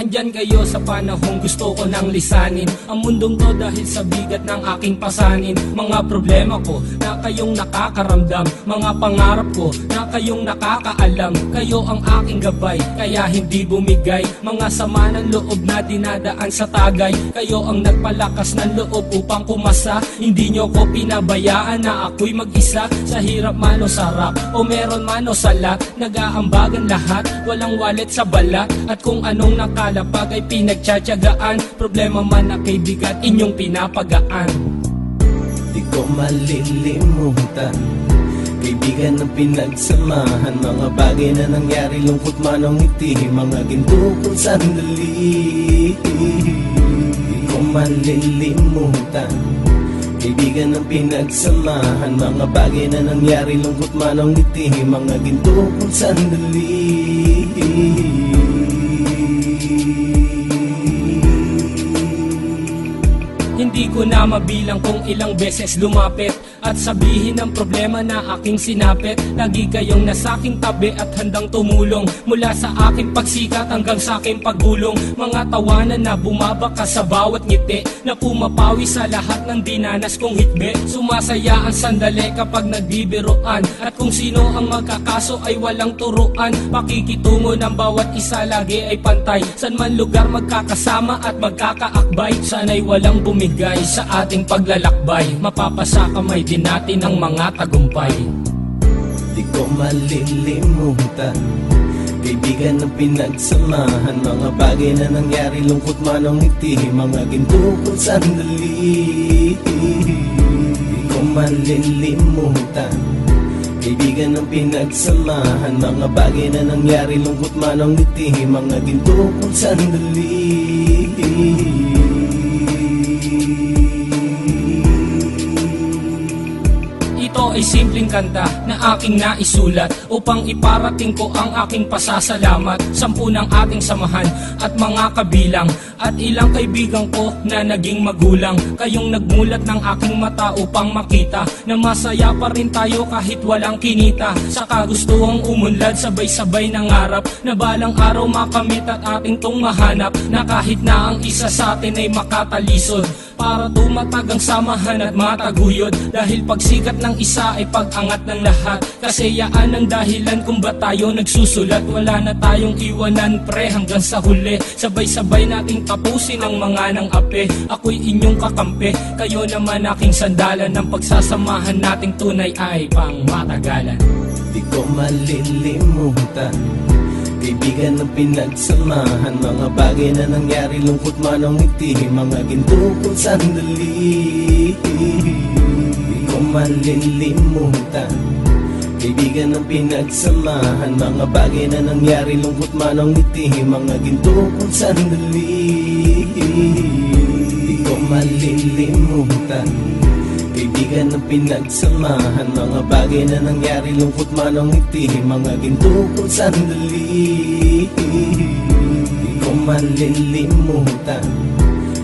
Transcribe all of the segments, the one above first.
Andyan kayo sa panahong gusto ko nang lisanin ang mundong to dahil sa bigat ng aking pasanin. Mga problema ko na kayong nakakaramdam, mga pangarap ko na kayong nakakaalam. Kayo ang aking gabay, kaya hindi bumigay. Mga sama ng loob na dinadaan sa tagay, kayo ang nagpalakas ng loob upang kumasa. Hindi nyo ko pinabayaan na ako'y mag-isa. Sa hirap man o sarap, o meron man o salat, nag-aambagan lahat, walang walet sa balat. At kung anong nakalapag ay pinagtsatsagaan, problema man na kay bigat, inyong pinapagaan. Di ko malilimutan, kaibigan ng pinagsamahan, mga bagay na nangyari, lungkot man o ngiti, mga ginto kong sandali. Di ko malilimutan, kaibigan ng pinagsamahan, mga bagay na nangyari, lungkot man o ngiti, mga ginto kong sandali. Hindi ko na mabilang kung ilang beses lumapit at sabihin ang problema na aking sinapit. Lagi kayong nasa aking tabi at handang tumulong, mula sa aking pagsikat hanggang sa aking paggulong. Mga tawanan na bumabaka sa bawat ngiti, na pumapawi sa lahat ng dinanas kong hitbe. Sumasaya ang sandali kapag nagbibiroan, at kung sino ang magkakaso ay walang turuan. Pakikitungo ng bawat isa lagi ay pantay, san man lugar magkakasama at magkakaakbay. Sana'y walang bumigay sa ating paglalakbay, mapapasa kamay din natin ang mga tagumpay. Di ko malilimutan, kaibigan ng pinagsamahan, mga bagay na nangyari, lungkot man o ngiti, mga ginto kong sandali. Di ko malilimutan, kaibigan ng pinagsamahan, mga bagay na nangyari, lungkot man o ngiti, mga ginto kong sandali. Ito ay simpleng kanta na aking naisulat upang iparating ko ang aking pasasalamat. 10 ng ating samahan at mga kabilang, at ilang kaibigan ko na naging magulang. Kayong nagmulat ng aking mata upang makita na masaya pa rin tayo kahit walang kinita. Sa kagustuhang umunlad, sabay-sabay nangarap na balang araw makamit at ating tong mahanap, na kahit na ang isa sa atin ay makatalisod, para tumatag ang samahan at mataguyod. Dahil pagsikat ng isa ay pag-angat ng lahat, kasi yaan ang dahilan kung ba't tayo nagsusulat. Wala na tayong iwanan pre hanggang sa huli, sabay-sabay nating tapusin ang mga ng ape. Ako'y inyong kakampi, kayo naman aking sandalan, ng pagsasamahan nating tunay ay pang matagalan. Di ko malilimutan, kaibigan ng pinagsamahan, mga bagay na nangyari, lungkot man o ngiti, mga ginto kong sandali. Di ko malilimutan, kaibigan ng pinagsamahan, mga bagay na nangyari, lungkot man o ngiti, mga ginto kong sandali. Di ko malilimutan, kaibigan ng pinagsamahan, mga bagay na nangyari, lungkot man o ngiti, mga ginto kong sandali. Di ko malilimutan,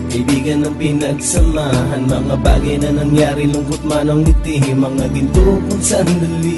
kaibigan ng pinagsamahan, mga bagay na nangyari, lungkot man o ngiti, mga ginto kong sandali.